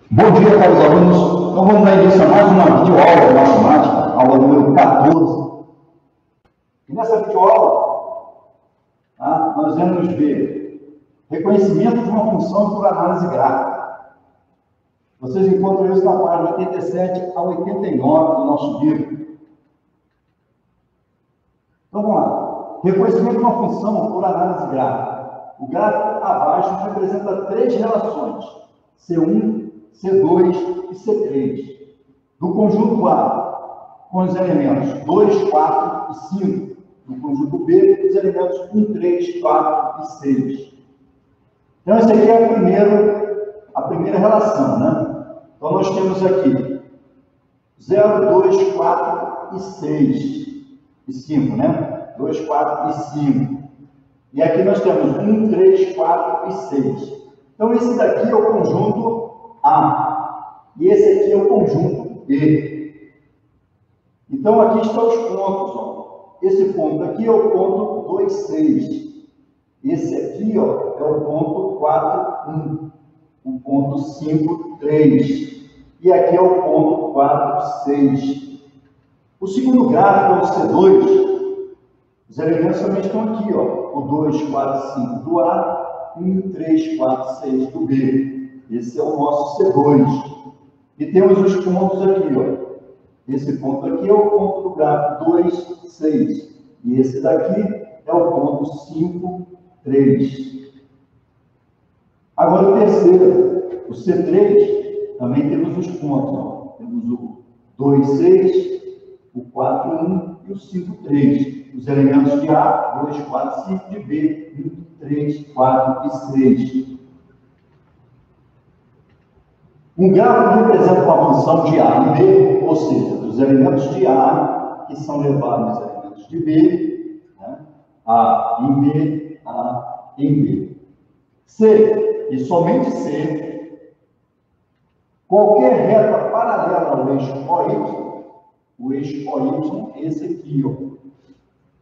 Bom dia, caros alunos. Então, vamos dar início a mais uma videoaula de matemática, aula número 14. E nessa videoaula, nós vamos ver reconhecimento de uma função por análise gráfica. Vocês encontram isso na página 87 a 89 do nosso livro. Então, vamos lá. Reconhecimento de uma função por análise gráfica. O gráfico abaixo representa três relações: C1, C2 e C3, do conjunto A, com os elementos 2, 4 e 5, do conjunto B, com os elementos 1, 3, 4 e 6. Então, essa aqui é a primeira relação, né? Então, nós temos aqui 0, 2, 4 e 6, e 5, né? 2, 4 e 5. E aqui nós temos 1, 3, 4 e 6. Então, esse daqui é o conjunto A. E esse aqui é o conjunto B. Então, aqui estão os pontos. Ó. Esse ponto aqui é o ponto 2, 6. Esse aqui, ó, é o ponto 4, 1. O ponto 5, 3. E aqui é o ponto 4, 6. O segundo gráfico é o C2. Os elementos também estão aqui, ó. O 2, 4, 5 do A, 1, 3, 4, 6 do B. Esse é o nosso C2. E temos os pontos aqui, ó. Esse ponto aqui é o ponto do gráfico 2, 6. E esse daqui é o ponto 5, 3. Agora o terceiro, o C3, também temos os pontos, ó. Temos o 2, 6, o 4, 1 e o 5, 3. Os elementos de A, 2, 4, 5, de B, 1, 3, 4 e 6. Um gráfico representa uma função de A e B, ou seja, dos elementos de A que são levados aos elementos de B, né? A em B, A em B. C, e somente C, qualquer reta paralela ao eixo OY, o eixo OY é esse aqui, ó.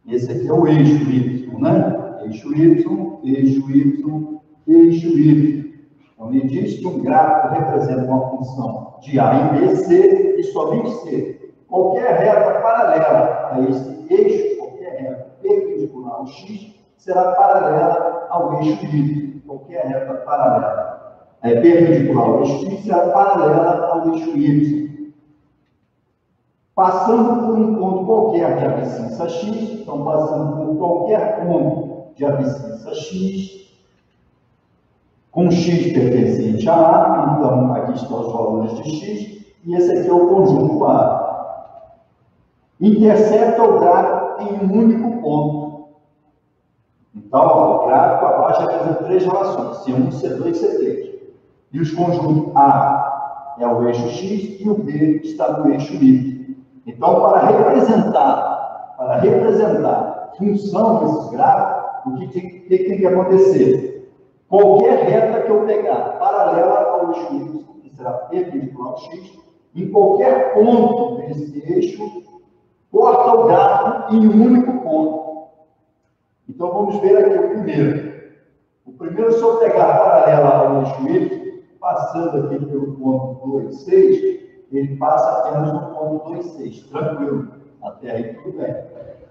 Esse aqui é o eixo Y, né? Eixo Y, eixo Y, eixo Y. Então, me diz que um gráfico representa uma função de A em B, C e somente C. Qualquer reta paralela a esse eixo, qualquer reta perpendicular ao X, será paralela ao eixo Y. Qualquer reta paralela perpendicular ao eixo X será paralela ao eixo Y. Passando por um ponto qualquer de abscissa X, então passando por qualquer ponto de abscissa X, com X pertencente a A, então aqui estão os valores de X, e esse aqui é o conjunto A. Intercepta o gráfico em um único ponto. Então, ó, o gráfico abaixo apresenta três relações, C1, C2 e C3. E os conjuntos A é o eixo X e o B está no eixo Y. Então, para representar função desses gráficos, o que tem que acontecer? Qualquer reta que eu pegar paralela ao eixo Y, que será perpendicular ao X, em qualquer ponto desse eixo, corta o gráfico em um único ponto. Então, vamos ver aqui o primeiro. O primeiro, se eu pegar paralela ao eixo Y, passando aqui pelo ponto 2, 6, ele passa apenas no ponto 2, 6, tranquilo, até aí tudo bem.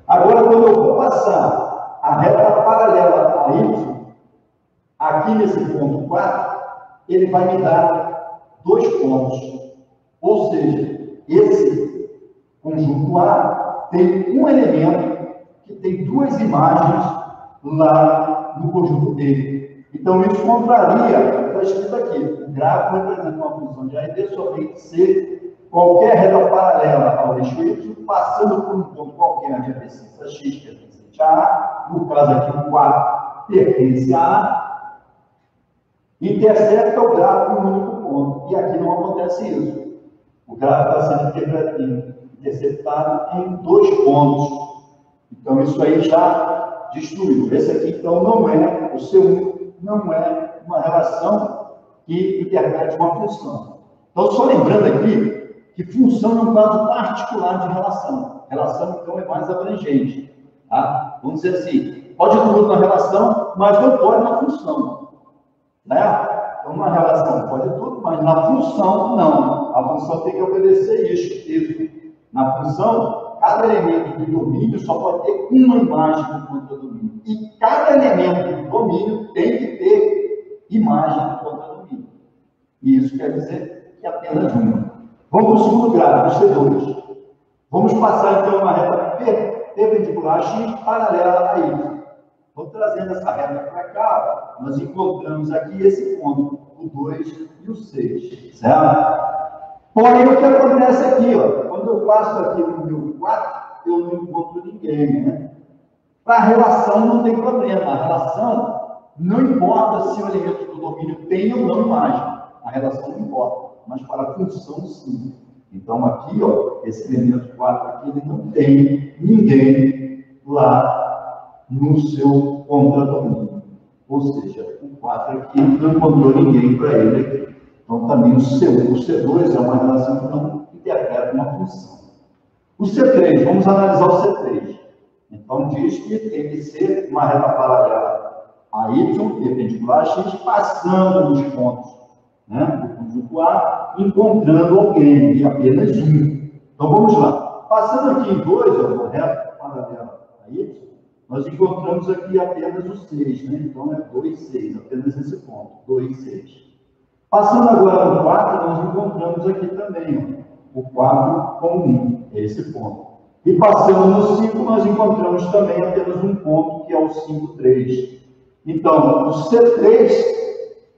Agora, quando eu vou passar a reta paralela a Y, aqui nesse ponto 4, ele vai me dar dois pontos. Ou seja, esse conjunto A tem um elemento que tem duas imagens lá no conjunto B. Então, isso contraria o que está escrito aqui. O gráfico representa uma função de A e B somente C, qualquer reta paralela ao eixo Y, passando por um ponto qualquer de abscissa X pertencente a A, no caso aqui o 4 pertence a A, intercepta o gráfico em um único ponto. E aqui não acontece isso. O gráfico está sendo interceptado em dois pontos. Então, isso aí já destruiu. Esse aqui, então, não é, o C1 não é uma relação que interprete uma função. Então, só lembrando aqui que função é um caso particular de relação. Relação, então, é mais abrangente. Tá? Vamos dizer assim, pode tudo na relação, mas não pode na função. Né? uma relação pode tudo, mas na função, não. A função tem que obedecer isso. Na função, cada elemento do domínio só pode ter uma imagem do contradomínio. E cada elemento do domínio tem que ter imagem do contradomínio. E isso quer dizer que apenas uma. Vamos para o segundo gráfico, C2. Vamos passar, então, uma reta perpendicular a X paralela a Y. Vou trazendo essa reta para cá, nós encontramos aqui esse ponto, o 2 e o 6, certo? Porém, o que acontece aqui, ó, quando eu passo aqui no meu 4, eu não encontro ninguém, né? Para a relação não tem problema, a relação não importa se o elemento do domínio tem ou não imagem, a relação não importa, mas para a função sim. Então aqui, ó, esse elemento 4 aqui, ele não tem ninguém lá no seu contradomínio. Ou seja, o 4 aqui não encontrou ninguém para ele aqui. Então também o C1, o C2 é uma relação que não interpreta uma função. O C3, vamos analisar o C3. Então diz que tem que ser uma reta paralela a Y, perpendicular a X, passando nos pontos, né, do conjunto A, encontrando alguém, e apenas um. Então vamos lá. Passando aqui em 2, uma reta paralela a Y, nós encontramos aqui apenas o 6, né? Então é 2, 6, apenas esse ponto, 2, 6. Passando agora no 4, nós encontramos aqui também, ó, o 4 com 1, esse ponto. E passando no 5, nós encontramos também apenas um ponto, que é o 5, 3. Então, o C3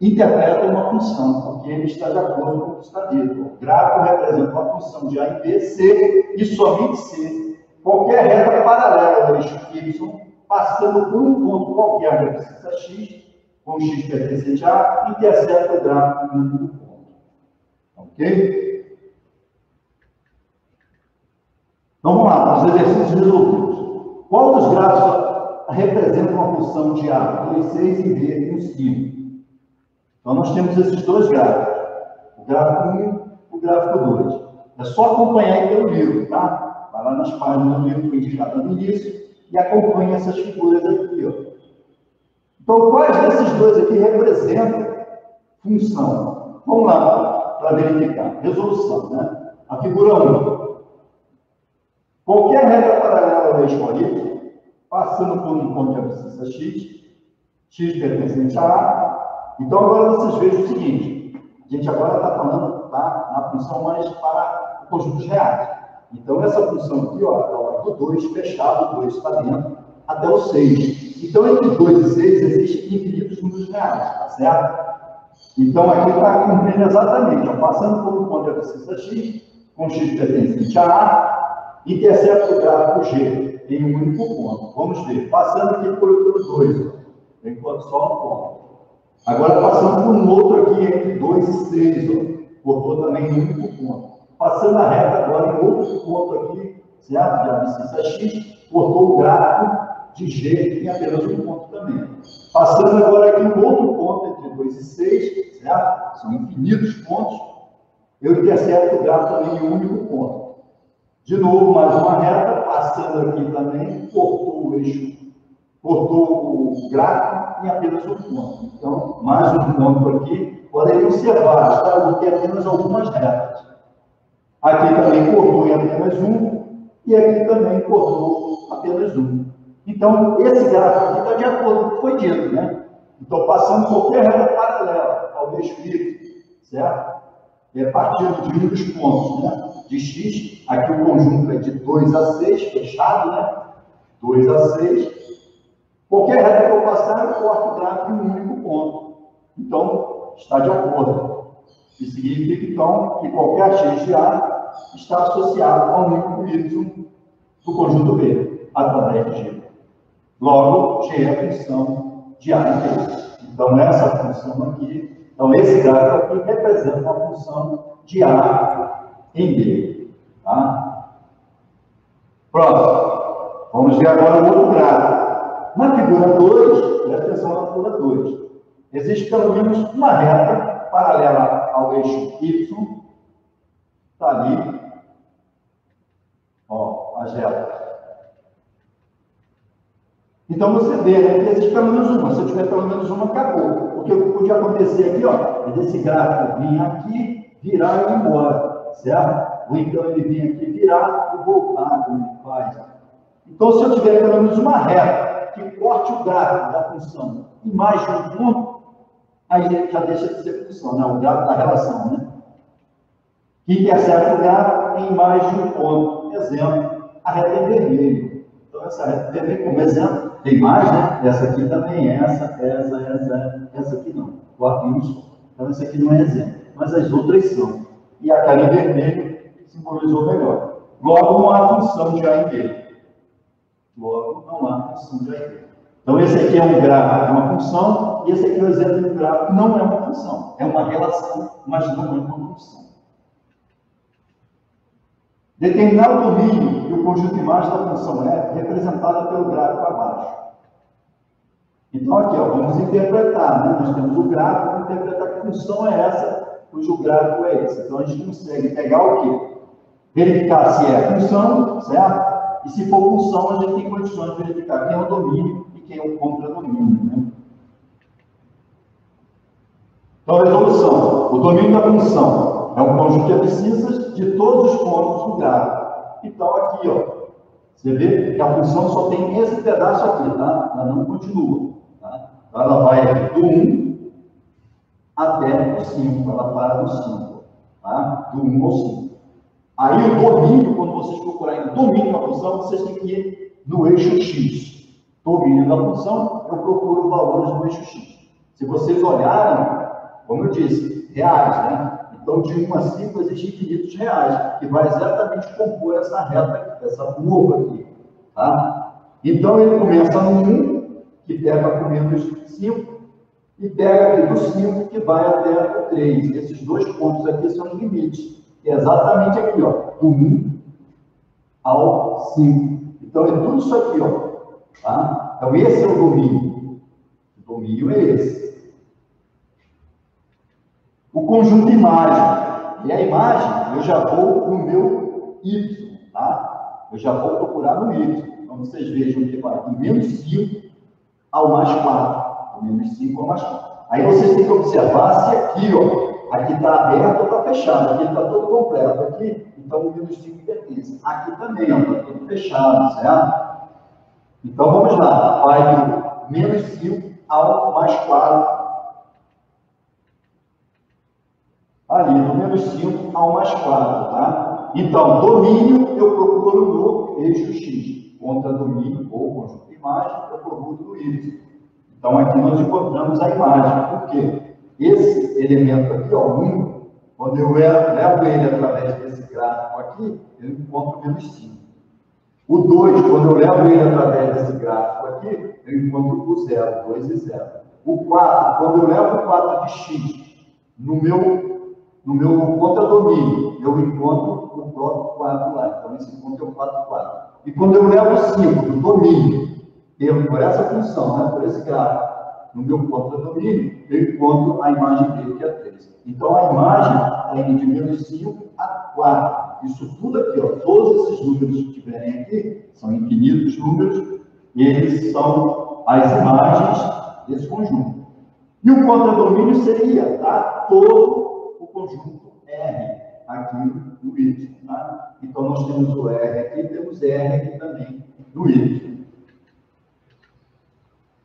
interpreta uma função, porque ele está de acordo com o que está dito. O gráfico representa uma função de A em B, C e somente C. Qualquer reta paralela ao eixo Y, passando por um ponto qualquer da abscissa X, com X pertencente a A, intercepta o gráfico no único ponto. Ok? Então, vamos lá, para os exercícios resolvidos. Qual dos gráficos representa uma função de A, 2, 6 e B, 1, 5? Então, nós temos esses dois gráficos, o gráfico 1 e o gráfico 2. É só acompanhar aí pelo livro, tá? Vai lá nas páginas do livro que foi indicado no início e acompanhe essas figuras aqui, ó. Então, quais desses dois aqui representam função? Vamos lá para verificar. Resolução, né? A figura 1. Qualquer reta paralela ao eixo Y, passando por um ponto de abscissa X, X pertencente a A. Então, agora vocês vejam o seguinte. A gente agora está falando, tá, na função mais para o conjunto reais. Então, essa função aqui, ó, é do 2 fechado, o 2 está dentro, até o 6. Então, entre 2 e 6 existem infinitos números reais, tá certo? Então, aqui está cumprindo exatamente, ó, passando por um ponto de abscissa X, com X pertencente a A, intercepta o gráfico G em um único ponto. Vamos ver, passando aqui pelo 2, enquanto só um ponto. Agora, passando por um outro aqui entre 2 e 6, ó, cortou também um único ponto. Passando a reta agora em outro ponto aqui, certo? De abscissa X, cortou o gráfico de G em apenas um ponto também. Passando agora aqui um outro ponto entre 2 e 6, certo? São infinitos pontos. Eu intercepto o gráfico também em um único ponto. De novo, mais uma reta, passando aqui também, cortou o eixo, cortou o gráfico em apenas um ponto. Então, mais um ponto aqui, poderiam ser vários, tá? Eu vou ter apenas algumas retas. Aqui também cortou em apenas um, e aqui também cortou apenas um. Então, esse gráfico aqui está de acordo com o que foi dito, né? Então, passando qualquer reta paralela ao eixo Y, certo? Partindo de um dos pontos, né? De X, aqui o conjunto é de 2 a 6, fechado, né? 2 a 6. Qualquer reta que eu passar, eu corto o gráfico em um único ponto. Então, está de acordo. Isso significa, então, que qualquer X de A está associado ao número Y do conjunto B, através de G. Logo, G é a função de A em B. Então, essa função aqui, então esse gráfico aqui representa uma função de A em B. Tá? Próximo. Vamos ver agora o outro gráfico. Na figura 2, presta atenção na figura 2. Existe pelo menos uma reta paralela ao eixo Y. Está ali. Ó, as retas. Então você vê, né, que existe pelo menos uma. Se eu tiver pelo menos uma, acabou. Porque o que podia acontecer aqui, ó, é desse gráfico vir aqui, virar e ir embora, certo? Ou então ele vir aqui, virar e voltar, como ele faz. Então, se eu tiver pelo menos uma reta que corte o gráfico da função em mais de um ponto, aí ele já deixa de ser função, né? O gráfico da relação, né? Que intercepta o gráfico em mais de um ponto. Exemplo, a reta em vermelho. Então, essa reta em vermelho, como exemplo, tem mais, né? Essa aqui também, essa aqui não. O arquinho. Então, essa aqui não é exemplo. Mas as outras são. E a cara em vermelho simbolizou melhor. Logo, não há função de A em B. Logo, não há função de A em B. Então, esse aqui é um gráfico, é uma função, e esse aqui é o exemplo de um gráfico, não é uma função. É uma relação, mas não é uma função. Determinar o domínio e o conjunto de imagens da função F representada pelo gráfico abaixo. Então, aqui, ó, vamos interpretar, né? Nós temos o gráfico, vamos interpretar que função é essa, cujo gráfico é esse. Então, a gente consegue pegar o quê? Verificar se é função, certo? E se for função, a gente tem condições de verificar quem é o domínio e quem é o contradomínio, né? Então, resolução. O domínio da função é um conjunto de abscissas de todos os pontos do gráfico. Então, aqui, ó, você vê que a função só tem esse pedaço aqui, tá? Ela não continua, tá? Então, ela vai aqui do 1 até o 5, ela para no 5, tá? Do 1 ao 5. Aí, o domínio, quando vocês procurarem o domínio da função, vocês têm que ir no eixo X. Domínio da função, eu procuro valores no eixo X. Se vocês olharem, como eu disse, reais, né? Então, de 1 a 5 existem infinitos reais, que vai exatamente compor essa reta aqui, essa curva aqui, tá? Então, ele começa no 1, que pega com menos 5, e pega aqui do 5, que vai até o 3. Esses dois pontos aqui são os limites, que é exatamente aqui, ó, do 1 ao 5. Então, é tudo isso aqui, ó, tá? Então, esse é o domínio. O domínio é esse. O conjunto imagem. E a imagem, eu já vou no meu Y, tá? Eu já vou procurar no Y. Então, vocês vejam que vai do menos 5 ao mais 4. Do menos 5 ao mais 4. Aí vocês têm que observar se aqui, ó, aqui está aberto ou está fechado. Aqui está todo completo. Aqui, então, o menos 5 pertence. Aqui também, ó, está tudo fechado, certo? Então, vamos lá. Vai do menos 5 ao mais 4. Ali, do menos 5 ao mais 4, tá? Então, domínio eu procuro no eixo X. Contra domínio ou conjunto de imagem, eu procuro no Y. Então, aqui nós encontramos a imagem. Por quê? Esse elemento aqui, ó, 1, quando eu levo ele através desse gráfico aqui, eu encontro menos 5. O 2, quando eu levo ele através desse gráfico aqui, eu encontro o 0, 2 e 0. O 4, quando eu levo o 4 de X no meu contradomínio, eu encontro o próprio 4 lá. Então, esse ponto é o 4, 4. E quando eu levo o 5 do domínio, por essa função, né, por esse gráfico, no meu contradomínio, eu encontro a imagem dele, que é 3. Então, a imagem está indo de menos 5 a 4. Isso tudo aqui, ó, todos esses números que tiverem aqui, são infinitos números, e eles são as imagens desse conjunto. E o contradomínio seria, tá, todo o conjunto R aqui no Y. Tá? Então, nós temos o R aqui e temos R aqui também no Y.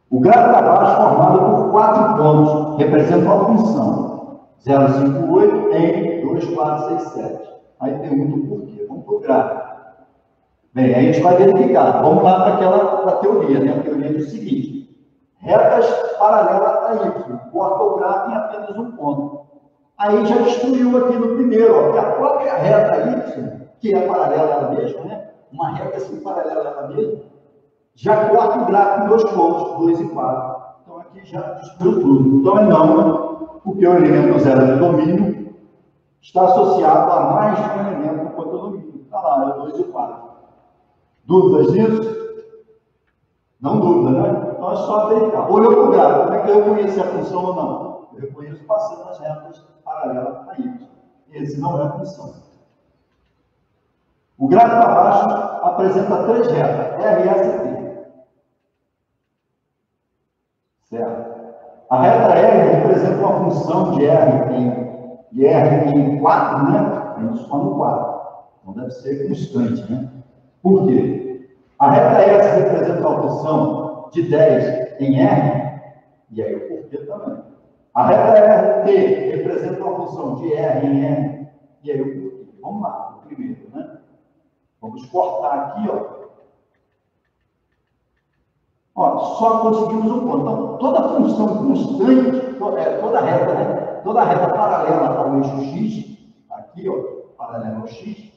O gráfico abaixo formado por 4 pontos representa a função 0,58 em 2,467. Aí pergunta o porquê. Vamos para o gráfico. Bem, aí a gente vai verificar. Vamos lá para aquela teoria, né? A teoria diz o seguinte: retas paralelas a Y, corta o gráfico em apenas um ponto. Aí já destruiu aqui no primeiro, ó, que a própria reta Y, que é paralela a ela mesma, né? Uma reta assim paralela a ela mesma, já corta o gráfico em 2 pontos, 2 e 4. Então aqui já destruiu tudo. Então é não, porque o elemento 0 de domínio está associado a mais de um elemento no contradomínio. Está lá, é o 2 e 4. Dúvidas disso? Não dúvida, né? Então é só verificar. Olhou para o gráfico, como é que eu reconheço a função ou não? Eu reconheço passando as retas paralelas a Y. Esse não é a função. O gráfico abaixo apresenta 3 retas, R, S e T. certo? A reta R representa uma função de R em 4, né? A gente soma 4. Então deve ser constante, né? Por quê? A reta S representa uma função de 10 em R, e aí o porquê também. A reta T representa uma função de R em R, e aí o porquê. Vamos lá, o primeiro, né? Vamos cortar aqui, ó. Ó, só conseguimos um ponto. Então, toda função constante, toda reta, né? Toda reta paralela ao eixo x, aqui, ó, paralela ao x,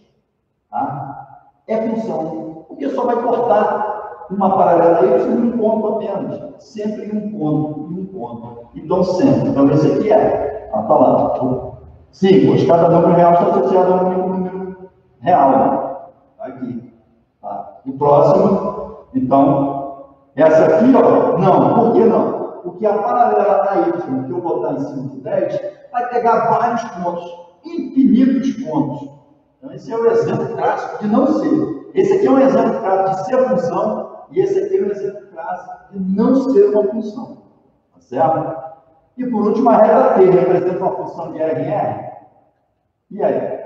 tá? É função, porque só vai cortar uma paralela a y em um ponto apenas. Sempre em um ponto, em um ponto. Então, sempre. Então, esse aqui é a palavra. Sim, pois cada número real está associado a um único número real, né? Aqui. Tá? O próximo, então, essa aqui, ó, não. Por que não? Porque a paralela a y que eu botar em cima do 10 vai pegar vários pontos, infinitos pontos. Então, esse é o exemplo clássico de não ser. Esse aqui é um exemplo clássico de ser função, e esse aqui é um exemplo clássico de não ser uma função. Tá certo? E por último, a reta T representa uma função de R em R. E aí?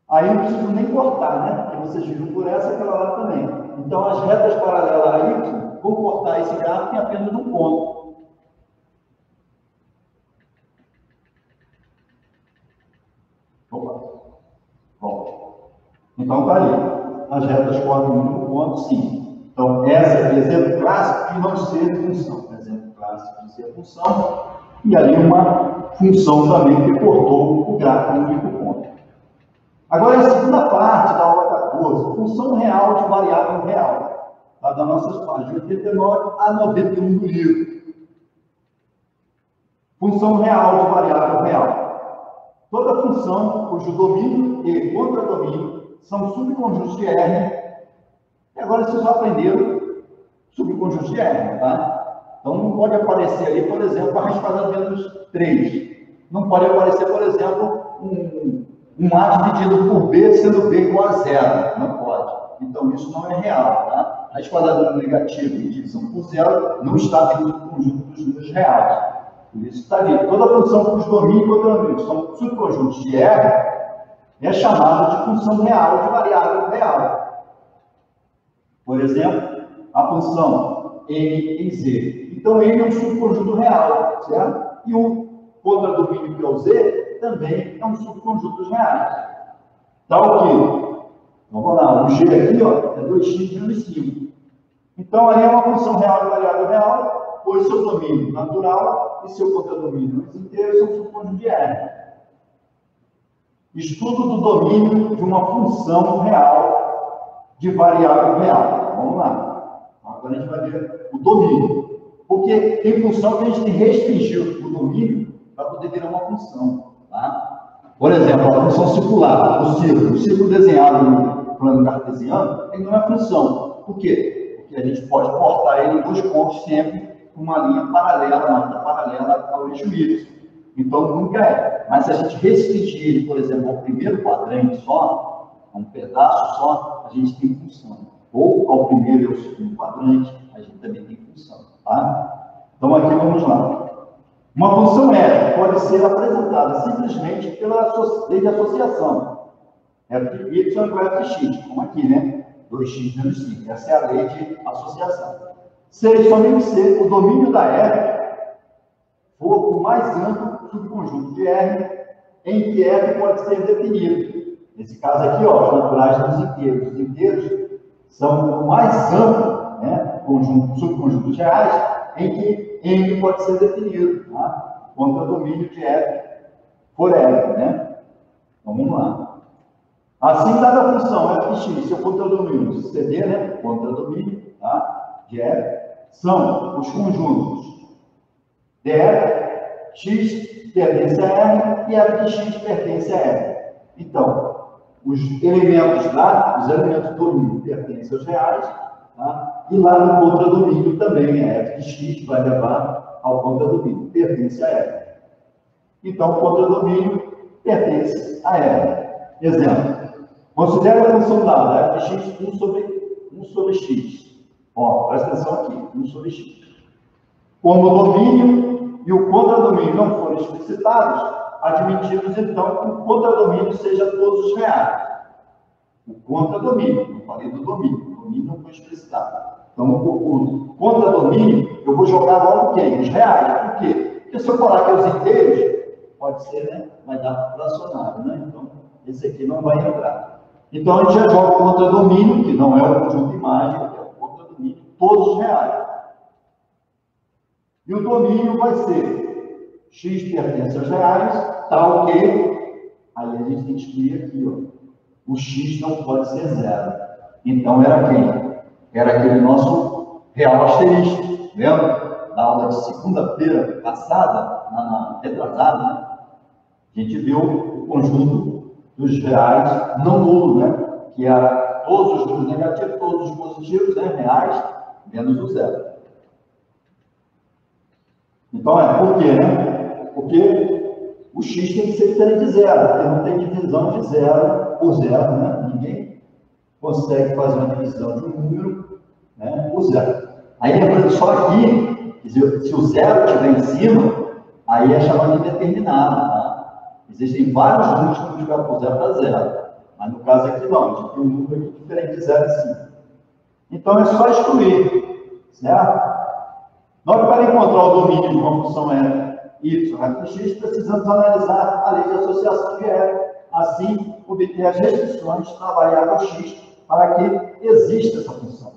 Aí não preciso nem cortar, né? Porque vocês viram por essa e pela lá também. Então, as retas paralelas a Y vão cortar esse gráfico em apenas um ponto. Opa. Bom. Então, está ali. As retas cortam em um ponto, sim. Então, esse é o exemplo clássico de não ser função. Exemplo clássico de ser função. E ali uma função também que cortou o gráfico em um único ponto. Agora, a segunda parte da aula 14, função real de variável real, tá? Das nossas páginas de 89 a 91 do livro. Função real de variável real. Toda função cujo domínio e contradomínio são subconjuntos de R. E agora vocês já aprenderam subconjuntos de R, tá? Então não pode aparecer ali, por exemplo, a raiz menos 3. Não pode aparecer, por exemplo, um A dividido por B, sendo B igual a 0. Não pode. Então, isso não é real, tá? Raiz quadrada negativa e divisão por 0 não está dentro do conjunto dos números reais. Por isso está ali. Toda função cujo domínio e contradomínio são subconjuntos de R é chamada de função real de variável real. Por exemplo, a função n em z. Então, n é um subconjunto real, certo? E o contradomínio que é o z também é um subconjunto dos reais. Dá o quê? Vamos lá, o g aqui, ó, é 2x menos 5. Então, aí é uma função real de variável real, pois seu domínio natural e seu contradomínio inteiros são subconjuntos de R. Estudo do domínio de uma função real de variável real. Vamos lá. Agora a gente vai ver o domínio. Porque tem função que a gente tem que restringir o domínio para poder virar uma função. Tá? Por exemplo, a função circular, o círculo desenhado no plano cartesiano, ele não é função. Por quê? Porque a gente pode cortar ele em dois pontos sempre com uma linha paralela, uma linha paralela ao eixo Y. Então nunca é. Mas se a gente restringir ele, por exemplo, ao primeiro quadrante só, a um pedaço só, a gente tem função. Ou ao primeiro e ao segundo quadrante, a gente também tem função. Tá? Então aqui vamos lá. Uma função f pode ser apresentada simplesmente pela lei de associação. F de y igual a f de x, como aqui, né? 2x menos 5. Essa é a lei de associação. Se e somente se o domínio da f for o mais amplo subconjunto de R, em que f pode ser definido. Nesse caso aqui, ó, os naturais dos inteiros. Os inteiros são o mais amplo, né, subconjuntos reais, em que n pode ser definido, tá? Contra domínio de f por f, né? Então, vamos lá. Assim, dada a função f de x, seu contradomínio CD, né, contradomínio, tá, de f, são os conjuntos df, x pertence a R e f de x pertence a R. Então, os elementos do domínio pertencem aos reais, tá? E lá no contradomínio também é f de x vai levar ao contradomínio, pertence a R. Então, o contradomínio pertence a R. Exemplo, considere a função dada, f de x 1 sobre x. Ó, presta atenção aqui, 1 sobre x. Como o domínio e o contradomínio não foram explicitados, admitimos então que o contradomínio seja todos os reais. O contradomínio, não falei do domínio, o domínio não foi explicitado. Então, o contradomínio, eu vou jogar logo quem? Os reais. Por quê? Porque se eu falar que é os inteiros, pode ser, né? Vai dar fracionário, né? Então, esse aqui não vai entrar. Então, a gente já joga o contradomínio, que não é o conjunto de imagem, que é o contradomínio, todos os reais. E o domínio vai ser x pertence aos reais, tal que, aí a gente tem que excluir aqui, ó. O x não pode ser zero. Então, era quem? Era aquele nosso real asterisco. Lembra? Da aula de segunda-feira passada, retrasada, né? A gente viu o conjunto dos reais não nulo, né? Que era todos os números negativos, todos os positivos, né? Reais, menos o zero. Então, por quê, né? Porque o x tem que ser diferente de zero, porque não tem divisão de zero por zero, né? Ninguém consegue fazer uma divisão de um número, né, por zero. Aí, lembrando só aqui, se o zero estiver em cima, aí é chamado de determinado, tá? Existem vários números que multiplicam por zero para zero, mas no caso aqui não, a gente tem um número aqui diferente de zero em cima. Então, é só excluir, certo? Nós, para encontrar o domínio de uma função y raiz de x, precisamos analisar a lei de associação de F, assim, obter as restrições da variável x para que exista essa função.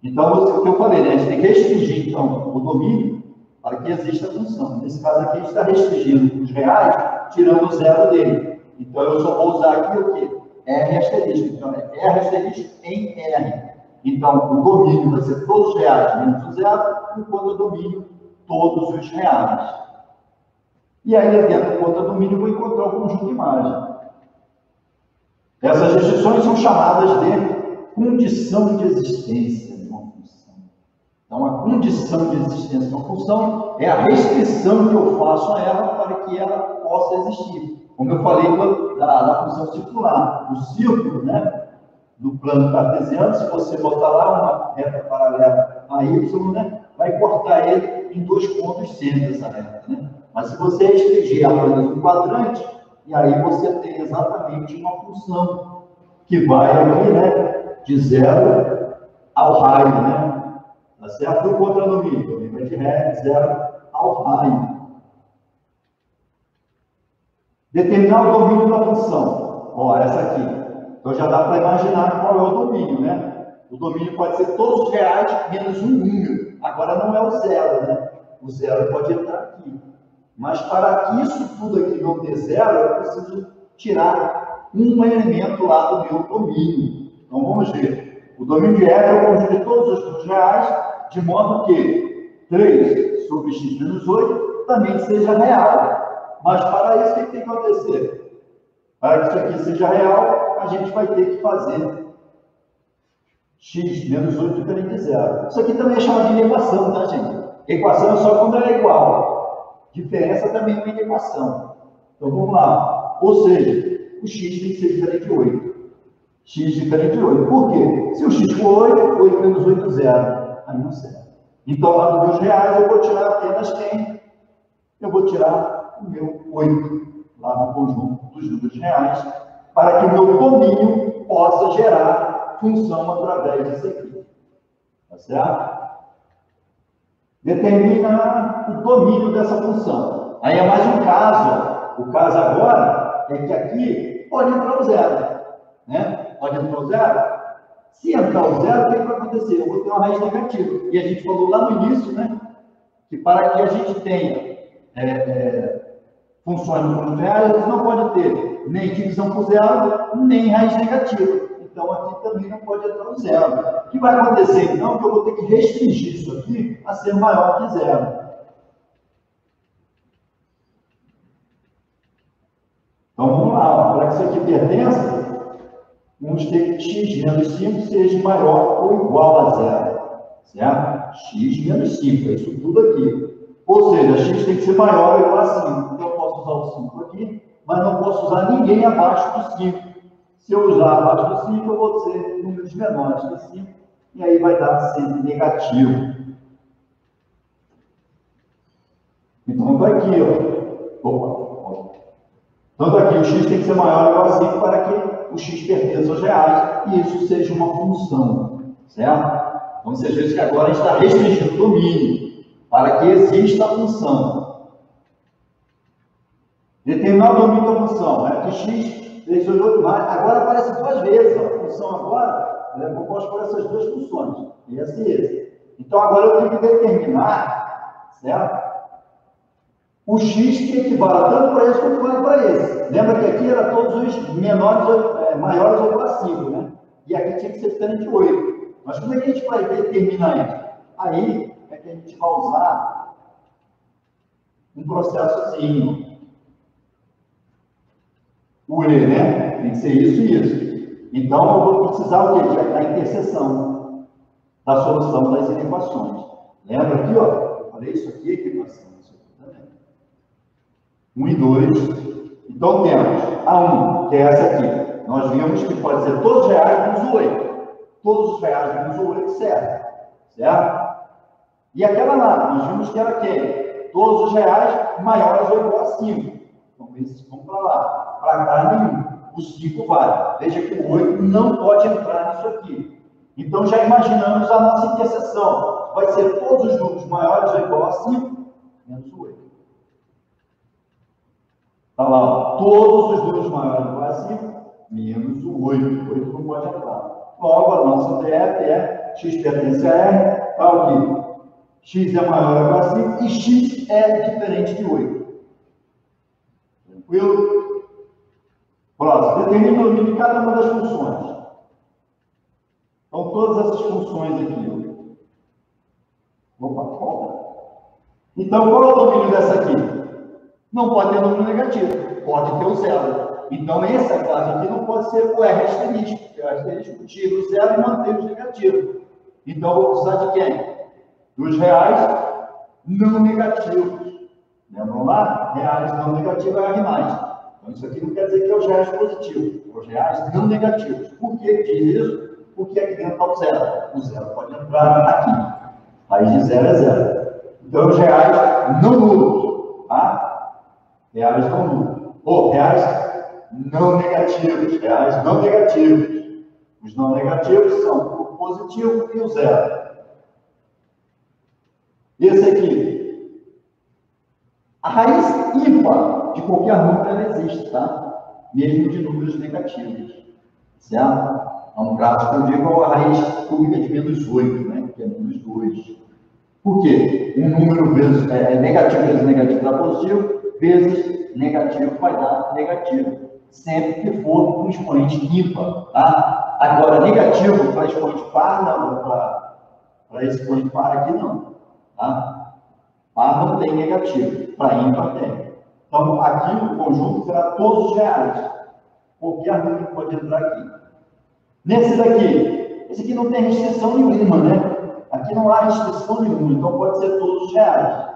Então, o que eu falei, né? A gente tem que restringir, então, o domínio para que exista a função. Nesse caso aqui, a gente está restringindo os reais, tirando o zero dele. Então, eu só vou usar aqui o quê? R asterisco. Então, é R asterisco em R. Então, o domínio vai ser todos os reais menos o zero, e o contradomínio, todos os reais. E aí, dentro do contradomínio, eu vou encontrar o conjunto de imagem. Essas restrições são chamadas de condição de existência de uma função. Então, a condição de existência de uma função é a restrição que eu faço a ela para que ela possa existir. Como eu falei da função circular. O círculo, né? Do plano cartesiano, se você botar lá uma reta paralela a y, né, vai cortar ele em dois pontos sempre essa reta, né? Mas se você restringir apenas um quadrante, e aí você tem exatamente uma função que vai aqui, né, de zero ao raio, né? Tá certo? O contradomínio também vai de zero ao raio. Determinar o domínio da função. Ó, essa aqui. Então já dá para imaginar qual é o domínio, né? O domínio pode ser todos os reais menos um número. Agora não é o zero, né? O zero pode entrar aqui. Mas para que isso tudo aqui não dê zero, eu preciso tirar um elemento lá do meu domínio. Então vamos ver. O domínio de F é o conjunto de todos os números reais, de modo que 3 sobre x menos 8 também seja real. Mas para isso, o que tem que acontecer? Para que isso aqui seja real, a gente vai ter que fazer x menos 8 diferente de zero. Isso aqui também é chamado de equação, tá, gente? Equação é só quando ela é igual. Diferença também é uma equação. Então, vamos lá. Ou seja, o x tem que ser diferente de 8. X diferente de 8. Por quê? Se o x for 8, 8 menos 8 é zero. Aí não serve. Então, lá dos meus reais, eu vou tirar apenas quem? Eu vou tirar o meu 8. Lá no conjunto dos números reais, para que o meu domínio possa gerar função através disso aqui. Tá certo? Determina o domínio dessa função. Aí é mais um caso. O caso agora é que aqui pode entrar o zero. Né? Pode entrar o zero. Se entrar o zero, o que vai acontecer? Eu vou ter uma raiz negativa. E a gente falou lá no início, né? Que para que a gente tenha funções no conjunto real, a gente não pode ter nem divisão por zero, nem raiz negativa. Então, aqui também não pode entrar o zero. O que vai acontecer, então, que eu vou ter que restringir isso aqui a ser maior que zero. Então, vamos lá. Para que isso aqui pertença, vamos ter que x menos 5 seja maior ou igual a zero. Certo? X menos 5, é isso tudo aqui. Ou seja, x tem que ser maior ou igual a 5. Então, eu posso usar o 5 aqui, mas não posso usar ninguém abaixo do 5. Se eu usar abaixo do 5, eu vou ter números menores que 5, e aí vai dar sempre negativo. Então, está aqui, ó. Opa. Então, está aqui, o x tem que ser maior ou igual a 5 para que o x pertença aos reais e isso seja uma função, certo? Então, vocês veem que agora a gente está restringindo o domínio para que exista a função. Determinar o domínio da função, né? Que x, 3, 8, agora aparece duas vezes, ó. A função agora, ela é composta por essas duas funções, essa e essa. Então, agora eu tenho que determinar, certo? O x que equivale tanto para esse quanto para esse. Lembra que aqui era todos os menores, maiores ou igual a 5, né? E aqui tinha que ser diferente de 8. Mas como é que a gente vai determinar isso? Aí é que a gente vai usar um processozinho. O E, né? Tem que ser isso e isso. Então, eu vou precisar o quê? Da interseção da solução das inequações. Lembra aqui, ó? Eu falei isso aqui, equação. 1 e 2. Então, temos a 1, que é essa aqui. Nós vimos que pode ser todos os reais menos o 8. Todos os reais menos o 8, certo? E aquela lá, nós vimos que era quem? Todos os reais maiores ou igual a 5. Então, esses vão para lá. Para cá, nenhum. O 5 vale. Veja que o 8 não pode entrar nisso aqui. Então, já imaginamos a nossa interseção. Vai ser todos os números maiores ou igual a 5, menos o 8. Está lá, todos os números maiores ou igual a 5, menos o 8. O 8 não pode entrar. Logo, a nossa DF é x pertence a R, está aqui. X é maior ou igual a 5 e x é diferente de 8. Tranquilo? Próximo, determina o domínio de cada uma das funções. Então, todas essas funções aqui. Opa, volta. Então, qual é o domínio dessa aqui? Não pode ter domínio negativo, pode ter o zero. Então, essa classe aqui não pode ser o R asterisco, porque o R asterisco tira o zero e mantém os negativos. Então, eu vou precisar de quem? Dos reais não negativos. Lembram lá? Reais não negativos é R+. Então, isso aqui não quer dizer que é os reais positivos, é os reais não negativos. Por que diz isso? Porque aqui dentro está o zero. O zero pode entrar aqui. Raiz de zero é zero. Então, os reais não nulos. Tá? Reais não nulos. Ou reais não negativos. Reais não negativos. Os não negativos são o positivo e o zero. Esse aqui. A raiz ímpar de qualquer número ela existe, tá? Mesmo de números negativos. Certo? É um gráfico que eu digo a raiz cúbica de menos 8, né? Que é menos 2. Por quê? Um número vezes negativo dá positivo, vezes negativo vai dar negativo. Sempre que for um expoente ímpar, tá? Agora, negativo para expoente par, não. Para esse expoente par aqui, não. Tá? Par não tem negativo, para ímpar tem. Então, aqui o conjunto será todos os reais. Qualquer número pode entrar aqui. Nesse daqui, esse aqui não tem restrição nenhuma, né? Aqui não há restrição nenhuma, então pode ser todos os reais.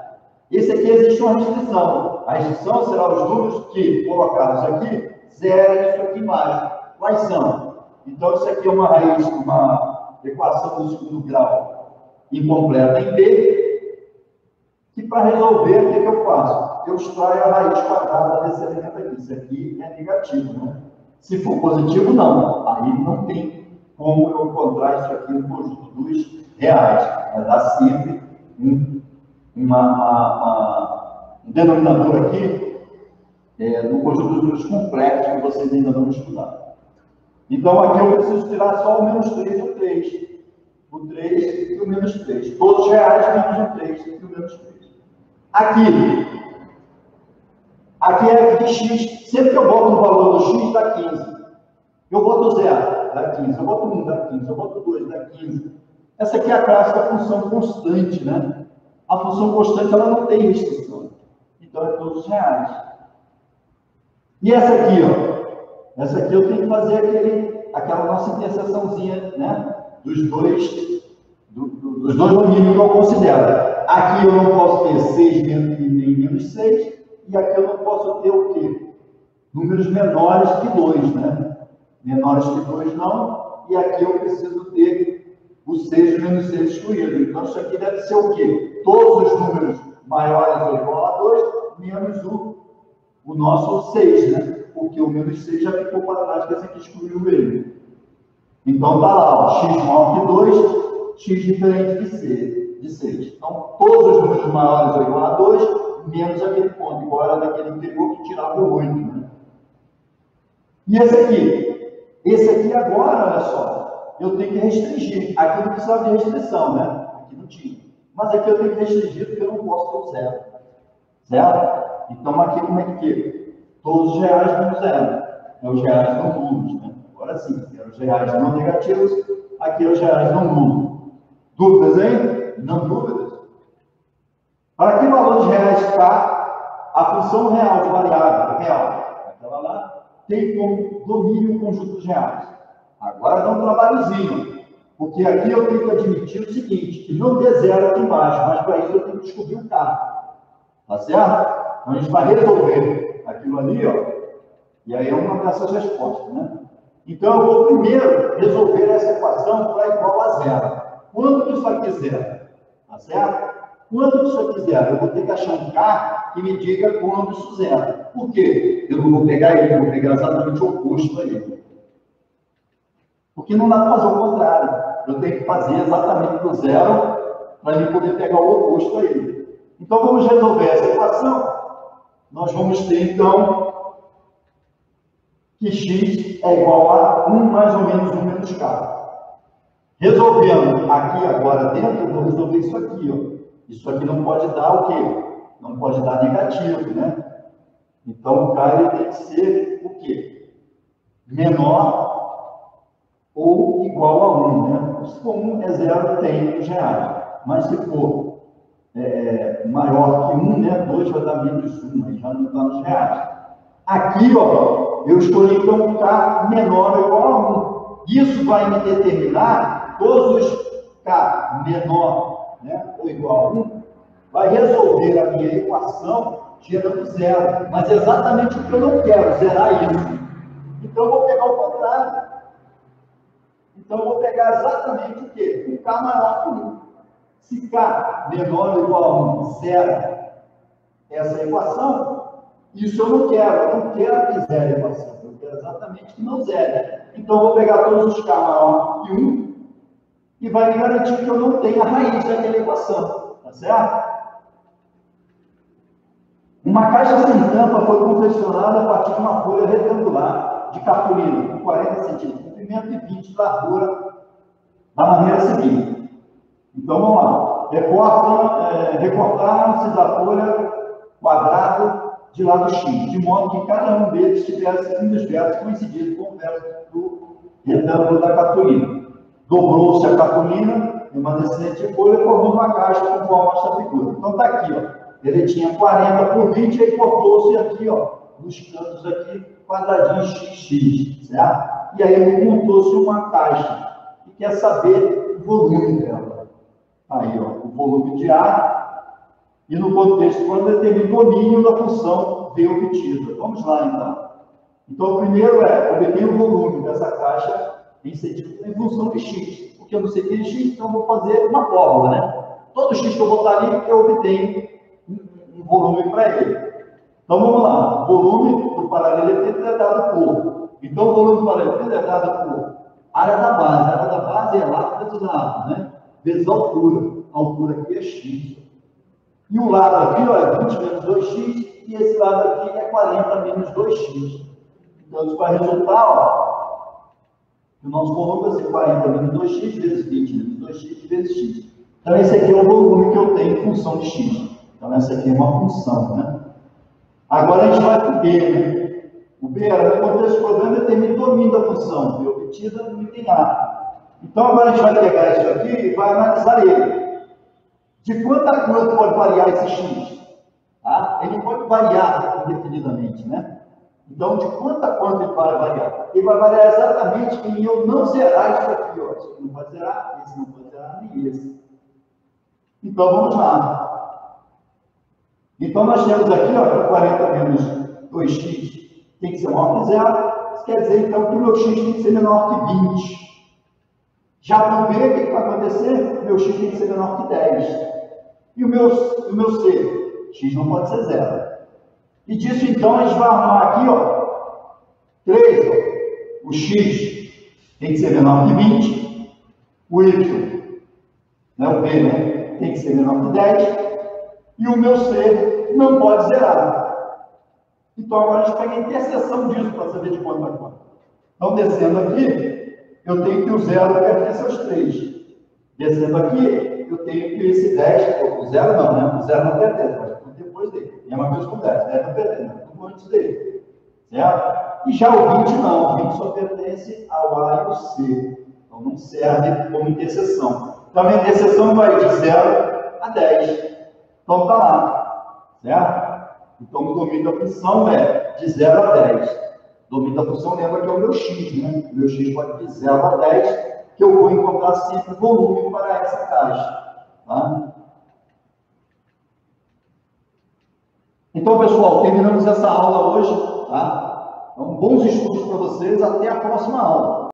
Esse aqui existe uma restrição. A restrição será os números que, colocados aqui, zeram isso aqui embaixo. Quais são? Então, isso aqui é uma raiz, uma equação do segundo grau incompleta em B, que para resolver, o que eu faço? Eu extraio a raiz quadrada desse elemento aqui. Isso aqui é negativo, né? Se for positivo, não. Aí não tem como eu encontrar isso aqui no conjunto dos reais. Vai dar sempre um denominador aqui no conjunto dos números complexos que vocês ainda vão estudar. Então, aqui eu preciso tirar só o menos 3 e o 3. O 3 e o menos 3. Todos os reais menos o 3 e o menos 3. Aqui é f de x. Sempre que eu boto o valor do x, dá 15. Eu boto 0, dá 15. Eu boto 1, dá 15. Eu boto 2, dá 15. Essa aqui é a clássica função constante, né? A função constante, ela não tem restrição. Então, é todos os reais. E essa aqui, ó. Essa aqui eu tenho que fazer aquela nossa interseçãozinha, né? Dos dois domínios que eu considero. Aqui eu não posso ter 6 nem menos 6. E aqui eu não posso ter o quê? Números menores que 2, né? Menores que 2 não. E aqui eu preciso ter o 6 menos 6 excluído. Então, isso aqui deve ser o quê? Todos os números maiores ou igual a menos o nosso 6, né? Porque o menos 6 já ficou para trás, que esse aqui excluiu ele. Então está lá, ó, x maior que 2, x diferente de 6. Então, todos os números maiores ou igual a 2, menos aquele ponto, igual era daquele anterior que tirava o 8. Né? E esse aqui? Esse aqui agora, olha só, eu tenho que restringir. Aqui não precisava de restrição, né? Aqui não tinha. Mas aqui eu tenho que restringir porque eu não posso ter o zero. Certo? Então aqui como é que fica? Todos os reais menos zero. É os reais não nulos, né? Agora sim, é os reais não negativos, aqui é os reais não nulos. Dúvidas aí? Não dúvidas? Para que valor de reais está a função real de variável, real, aquela lá, tem como domínio o conjunto dos reais. Agora dá um trabalhozinho, porque aqui eu tenho que admitir o seguinte, que não dê zero aqui embaixo, mas para isso eu tenho que descobrir o K. Tá certo? Então a gente vai resolver aquilo ali, ó, e aí é uma dessas respostas, né? Então eu vou primeiro resolver essa equação para igual a zero. Quando que isso aqui é zero? Tá certo? Quando que isso aqui é zero? Eu vou ter que achar um K que me diga quando isso é zero. Por quê? Eu não vou pegar ele, eu vou pegar exatamente o oposto a ele. Porque não dá para fazer o contrário. Eu tenho que fazer exatamente do zero para ele poder pegar o oposto a ele. Então, vamos resolver essa equação. Nós vamos ter, então, que x é igual a 1 mais ou menos 1 menos k. Resolvendo aqui agora dentro, eu vou resolver isso aqui. Ó. Isso aqui não pode dar o quê? Não pode dar negativo, né? Então, o k ele tem que ser o quê? Menor ou igual a 1, né? Se for 1 é 0, tem os reais. Mas se for maior que 1, né? 2 vai dar menos 1, aí já não está nos reais. Aqui, ó, eu escolhi então um K menor ou igual a 1. Isso vai me determinar todos os K menor, né, ou igual a 1, vai resolver a minha equação gerando zero. Mas é exatamente o que eu não quero, zerar isso. Então eu vou pegar o contrário. Então eu vou pegar exatamente o quê? Um K maior que 1. Se K menor ou igual a 1 zera essa equação, isso eu não quero que zere a equação, eu quero exatamente que não zere. Então eu vou pegar todos os K maior que 1 e vai me garantir que eu não tenho a raiz daquela equação, tá certo? Uma caixa sem tampa foi confeccionada a partir de uma folha retangular de cartolina, com 40 centímetros de comprimento e 20 de largura, da maneira seguinte. Então, vamos lá. Recortaram-se da folha quadrado de lado X, de modo que cada um deles tivesse um dos versos coincidido com o verso do retângulo da cartolina. Dobrou-se a cartolina em uma descendente folha, formando uma caixa conforme mostra a figura. Então, está aqui, ó. Ele tinha 40 por 20 e cortou-se aqui, ó, nos cantos aqui, quadradinho XX, certo? E aí ele montou-se uma caixa e quer saber o volume dela. Aí, ó, o volume de ar e no contexto quando determina o domínio da função V obtida. Vamos lá, então. Então, o primeiro é obter o volume dessa caixa em função de x. Porque eu não sei que é x, então eu vou fazer uma fórmula, né? Todo x que eu botar ali, eu obtenho um volume para ele. Então, vamos lá. O volume do paralelepípedo é dado por. Então, o volume do paralelepípedo é dado por área da base. A área da base é lá dentro da área, né? Vezes a altura. A altura aqui é x. E o lado aqui, ó, é 20 menos 2x, e esse lado aqui é 40 menos 2x. Então, isso vai resultar, ó, que o nosso volume vai ser 40 menos 2x vezes 20 menos 2x vezes x. Então, esse aqui é o volume que eu tenho em função de x. Então, essa aqui é uma função, né? Agora, a gente vai para o B, né? O B, no contexto do problema, determina o domínio da função, V obtida no item A. Então, agora a gente vai pegar isso aqui e vai analisar ele. De quanto a quanto pode variar esse x? Tá? Ele não pode variar indefinidamente, né? Então, de quanto a quanto ele vai variar? Ele vai variar exatamente em eu não zerar isso aqui, ó. Esse não pode zerar, esse não pode zerar, nem esse. Então, vamos lá. Então, nós temos aqui, ó, 40 menos 2x tem que ser maior que zero. Isso quer dizer, então, que o meu x tem que ser menor que 20. Já para o B, o que vai acontecer? O meu x tem que ser menor que 10. E o meu C? X não pode ser zero. E disso, então, a gente vai arrumar aqui, ó, 3, ó. O x tem que ser menor que 20, o y, né, o b, né, tem que ser menor que 10, e o meu c não pode zerar. Então, agora a gente pega a interseção disso para saber de quanto a quanto. Então, descendo aqui, eu tenho que o zero pertence aos 3. Descendo aqui, eu tenho que esse 10, o zero não, né? O zero não pertence, mas tudo depois dele. É uma coisa com 10, 10 não pertence, tudo antes dele. Certo? E já o 20 não, o 20 só pertence ao A e ao C. Então não serve como interseção. Então a minha interseção vai de 0 a 10. Então está lá. Certo? Então o domínio da função é de 0 a 10. O domínio da função lembra que é o meu x, né? O meu x pode de 0 a 10, que eu vou encontrar sempre volume para essa caixa. Tá? Então, pessoal, terminamos essa aula hoje. Tá? Então, bons estudos para vocês. Até a próxima aula.